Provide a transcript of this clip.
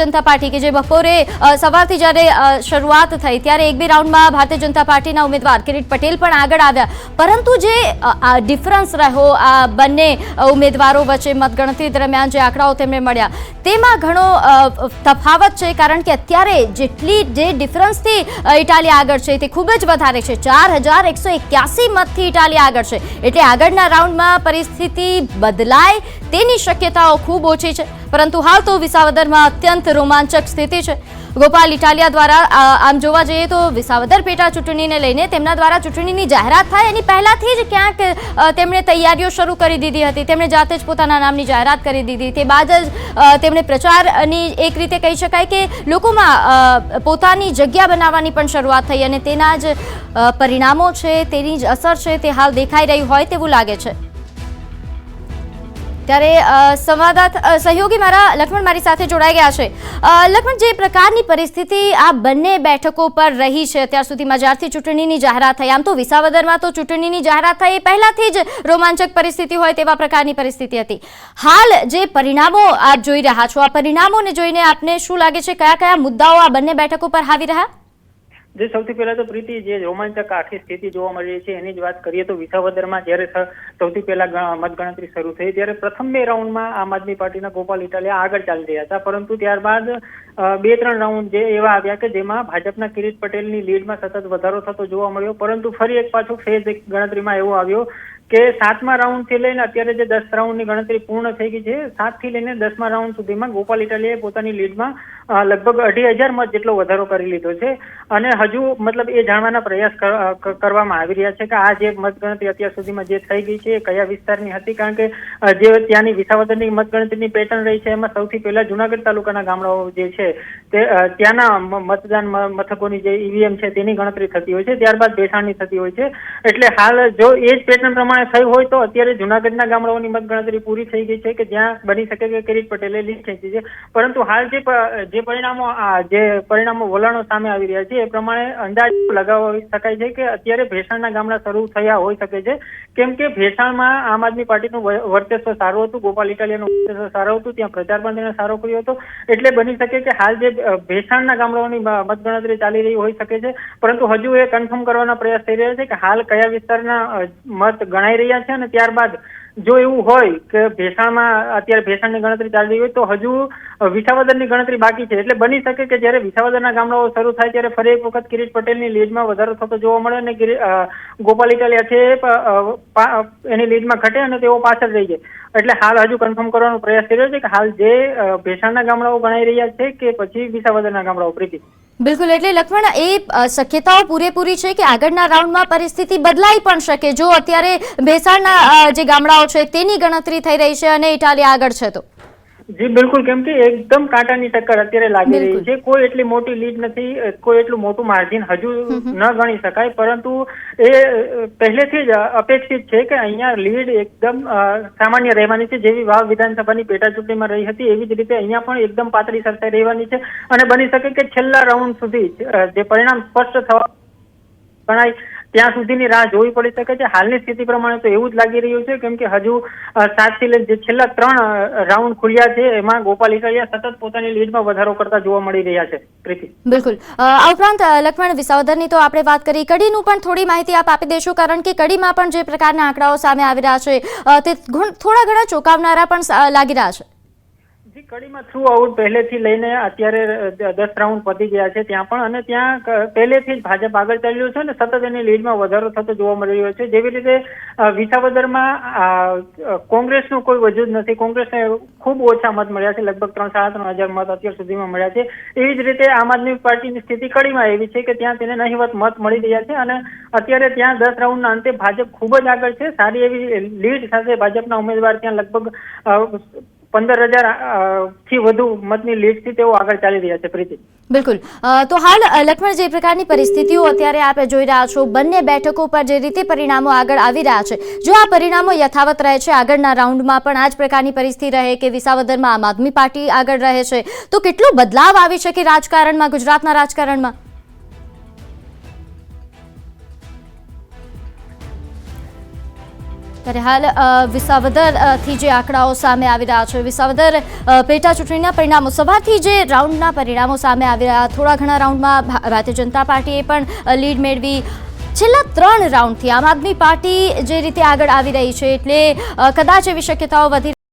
જનતા party કે જે બપોરે સવારથી જ્યારે શરૂઆત થઈ ત્યારે એક બે રાઉન્ડમાં ભારતીય જનતા પાર્ટીના ઉમેદવાર કિરીટ પટેલ પણ આગળ આવ્યા, પરંતુ જે ડિફરન્સ રહ્યો આ બંને ઉમેદવારો વચ્ચે મતગણતરી દરમિયાન જે આંકડાઓ તેમને મળ્યા તેમાં ઘણો તફાવત છે, કારણ કે અત્યારે જે ડિફરન્સથી ઇટાલી આગળ છે તે ખૂબ જ વધારે છે। 4181 મતથી ઇટાલી આગળ છે, એટલે આગળના રાઉન્ડમાં પરિસ્થિતિ બદલાય તેની શક્યતાઓ ખૂબ ઓછી છે। પરંતુ હાલ તો વિસાવદરમાં અત્યંત રોમાંચક સ્થિતિ છે। ગોપાલ ઇટાલિયા દ્વારા આમ જોવા જઈએ તો વિસાવદર પેટા ચૂંટણીને લઈને તેમના દ્વારા ચૂંટણીની જાહેરાત થાય એની પહેલાથી જ ક્યાંક તેમણે તૈયારીઓ શરૂ કરી દીધી હતી। તેમણે જાતે જ પોતાના નામની જાહેરાત કરી દીધી, તે બાદ જ તેમણે પ્રચારની એક રીતે કહી શકાય કે લોકોમાં પોતાની જગ્યા બનાવવાની પણ શરૂઆત થઈ અને તેના જ પરિણામો છે, તેની જ અસર છે તે હાલ દેખાઈ રહી હોય તેવું લાગે છે। ત્યારે સંવાદદાતા સહયોગી મારા લક્ષ્મણ મારી સાથે જોડાઈ ગયા છે। લક્ષ્મણ, જે પ્રકારની પરિસ્થિતિ આ બંને બેઠકો પર રહી છે અત્યાર સુધીમાં જ્યારથી ચૂંટણીની જાહેરાત થઈ, આમ તો વિસાવદરમાં તો ચૂંટણીની જાહેરાત થઈ એ પહેલાથી જ રોમાંચક પરિસ્થિતિ હોય તેવા પ્રકારની પરિસ્થિતિ હતી। હાલ જે પરિણામો આપ જોઈ રહ્યા છો, આ પરિણામોને જોઈને આપને શું લાગે છે, કયા કયા મુદ્દાઓ આ બંને બેઠકો પર હાવી રહ્યા? જે સૌથી પહેલા તો પ્રીતિ, જે રોમાંચક આખી સ્થિતિ જોવા મળી રહી છે એની જ વાત કરીએ તો વિસાવદરમાં જ્યારે સૌથી પહેલા મતગણતરી શરૂ થઈ ત્યારે પ્રથમ બે રાઉન્ડમાં આમ આદમી પાર્ટીના ગોપાલ ઇટાલિયા આગળ ચાલી રહ્યા હતા, પરંતુ ત્યારબાદ બે ત્રણ રાઉન્ડ જે એવા આવ્યા કે જેમાં ભાજપના કિરીટ પટેલની લીડમાં સતત વધારો થતો જોવા મળ્યો, પરંતુ ફરી એક પાછું ફેઝ ગણતરીમાં એવો આવ્યો કે 7મા રાઉન્ડથી લઈને અત્યારે જે 10 રાઉન્ડની ગણતરી પૂર્ણ થઈ ગઈ છે, 7થી લઈને 10મા રાઉન્ડ સુધીમાં ગોપાલ ઇટાલિયાએ પોતાની લીડમાં લગભગ 2500 મત જેટલો વધારો કરી લીધો છે। અને હજુ મતલબ એ જાણવાના પ્રયાસ કરવામાં આવી રહ્યા છે કે આ જે મતગણતરી અત્યાર સુધીમાં જે થઈ ગઈ છે એ કયા વિસ્તારની હતી, કારણ કે જે ત્યાંની વિસાવદરની મતગણતરીની પેટર્ન રહી છે એમાં સૌથી પહેલા જુનાગઢ તાલુકાના ગામડાઓ જે છે તે ત્યાંના મતદાન મથકોની જે ઈવીએમ છે તેની ગણતરી થતી હોય છે, ત્યારબાદ ભેસાણની થતી હોય છે। એટલે હાલ જો એ જ પેટર્ન પ્રમાણે થઈ હોય તો અત્યારે જુનાગઢના ગામડાઓની મતગણતરી પૂરી થઈ ગઈ છે કે જ્યાં બની શકે કે કિરીટ પટેલે લીડ ખેંચી છે, પરંતુ હાલ જે પરિણામો વલણો સામે આવી રહ્યા છે એ પ્રમાણે અંદાજ લગાવી શકાય છે કે અત્યારે ભેસાણના ગામડા શરૂ થયા હોઈ શકે છે, કેમ કે ભેસાણમાં આમ આદમી પાર્ટીનું વર્ચસ્વ સારું હતું, ગોપાલ ઇટાલિયાનું વર્ચસ્વ સારું હતું, ત્યાં પ્રચાર પણ તેને સારો કર્યો હતો, એટલે બની શકે કે હાલ જે ભેસાણના ગામડાઓની મતગણતરી ચાલી રહી હોઈ શકે છે, પરંતુ હજુ એ કન્ફર્મ કરવાના પ્રયાસ થઈ રહ્યા છે કે હાલ કયા વિસ્તારના મત ગણાઈ રહ્યા છે, અને ત્યારબાદ જો એવું હોય કે ભેસાણમાં અત્યારે ભેસાણની ગણતરી ચાલી રહી હોય તો હજુ વિસાવદરની ગણતરી બાકી છે, એટલે બની શકે કે જ્યારે વિસાવદરના ગામડાઓ શરૂ થાય ત્યારે ફરી એક વખત કિરીટ પટેલની લીડમાં વધારો થતો જોવા મળે અને ગોપાલ ઇટાલિયા છે એની લીડમાં ઘટે અને તેઓ પાછળ રહી જાય। એટલે હાલ હજુ કન્ફર્મ કરવાનો પ્રયાસ કરી રહ્યો છે કે હાલ જે ભેસાણના ગામડાઓ ગણાઈ રહ્યા છે કે પછી વિસાવદરના ગામડાઓ। પ્રીતિ, બિલકુલ, એટલે લક્ષ્મણ, એ શક્યતાઓ પૂરેપૂરી છે કે આગળના રાઉન્ડમાં પરિસ્થિતિ બદલાઈ પણ શકે જો અત્યારે ભેસાણના જે ગામડાઓ છે તેની ગણતરી થઈ રહી છે અને ઇટાલિયા આગળ છે તો? જી બિલકુલ, કેમ કે એકદમ કાંટાની ટક્કર અત્યારે લાગી રહી છે, કોઈ એટલી મોટી લીડ નથી, કોઈ એટલું મોટું માર્જિન હજુ ન ગણી શકાય, પરંતુ એ પહેલેથી જ અપેક્ષિત છે કે અહીંયા લીડ એકદમ સામાન્ય રહેવાની છે, જેવી વાવ વિધાનસભાની પેટા ચૂંટણીમાં રહી હતી એવી જ રીતે અહીંયા પણ એકદમ પાતળી સરસાઈ રહેવાની છે, અને બની શકે કે છેલ્લા રાઉન્ડ સુધી જે પરિણામ સ્પષ્ટ થવા ગણાય ત્યાં સુધીની રાહ જોવી પડી શકે છે। હાલની સ્થિતિ પ્રમાણે તો એવું જ લાગી રહ્યું છે, કેમ કે હજુ 7થી લઈને જે છેલ્લા 3 રાઉન્ડ ખુલ્યા છે એમાં ગોપાલ ઇટાલિયા સતત પોતાની લીડમાં વધારો કરતા જોવા મળી રહ્યા છે। પ્રીતિ, બિલકુલ, આ ઉપરાંત લક્ષ્મણ, વિસાવદરની તો આપણે વાત કરી, કડીનું પણ થોડી માહિતી આપ આપી દેશો, કારણ કે કડીમાં પણ જે પ્રકારના આંકડાઓ સામે આવી રહ્યા છે તે થોડા ઘણા ચોંકાવનારા પણ લાગી રહ્યા છે। કડીમાં થ્રુ આઉટ પહેલેથી લઈને અત્યારે 10 રાઉન્ડ પતી ગયા છે ત્યાં પણ, અને ત્યાં પહેલેથી જ ભાજપ આગળ ચાલી રહ્યું છે અને સતત એની લીડમાં વધારો થતો જોવા મળી રહ્યો છે। જેવી રીતે વિસાવદરમાં કોંગ્રેસનું કોઈ વજૂદ નથી, કોંગ્રેસને ખૂબ ઓછા મત મળ્યા છે, લગભગ 3,000-3,500 મત અત્યાર સુધીમાં મળ્યા છે। એવી જ રીતે આમ આદમી પાર્ટીની સ્થિતિ કડીમાં એવી છે કે ત્યાં તેને નહિવત મત મળી રહ્યા છે, અને અત્યારે ત્યાં 10 રાઉન્ડના અંતે ભાજપ ખૂબ જ આગળ છે, સારી એવી લીડ સાથે ભાજપના ઉમેદવાર ત્યાં લગભગ 15,000 થી વધુ મતની લીડથી તેઓ આગળ ચાલી રહ્યા છે। પ્રીતિ, બિલકુલ, તો હાલ લક્ષ્મણ, જે પ્રકારની પરિસ્થિતિઓ અત્યારે આપણે જોઈ રહ્યા છો, બંને બેઠકો પર જે રીતે પરિણામો આગળ આવી રહ્યા છે, જો આ પરિણામો યથાવત રહે છે, આગળના રાઉન્ડમાં પણ આ જ પ્રકારની પરિસ્થિતિ રહે કે વિસાવદરમાં આમ આદમી પાર્ટી આગળ રહે છે, તો કેટલો બદલાવ આવી શકે રાજકારણમાં, ગુજરાતના રાજકારણમાં? ત્યારે હાલ વિસાવદરથી જે આંકડાઓ સામે આવી રહ્યા છે, વિસાવદર પેટા ચૂંટણીના પરિણામો સવારથી જે રાઉન્ડના પરિણામો સામે આવી રહ્યા, થોડા ઘણા રાઉન્ડમાં ભારતીય જનતા પાર્ટીએ પણ લીડ મેળવી. છેલ્લા 3 રાઉન્ડથી આમ આદમી પાર્ટી જે રીતે આગળ આવી રહી છે, એટલે કદાચ એવી શક્યતાઓ વધી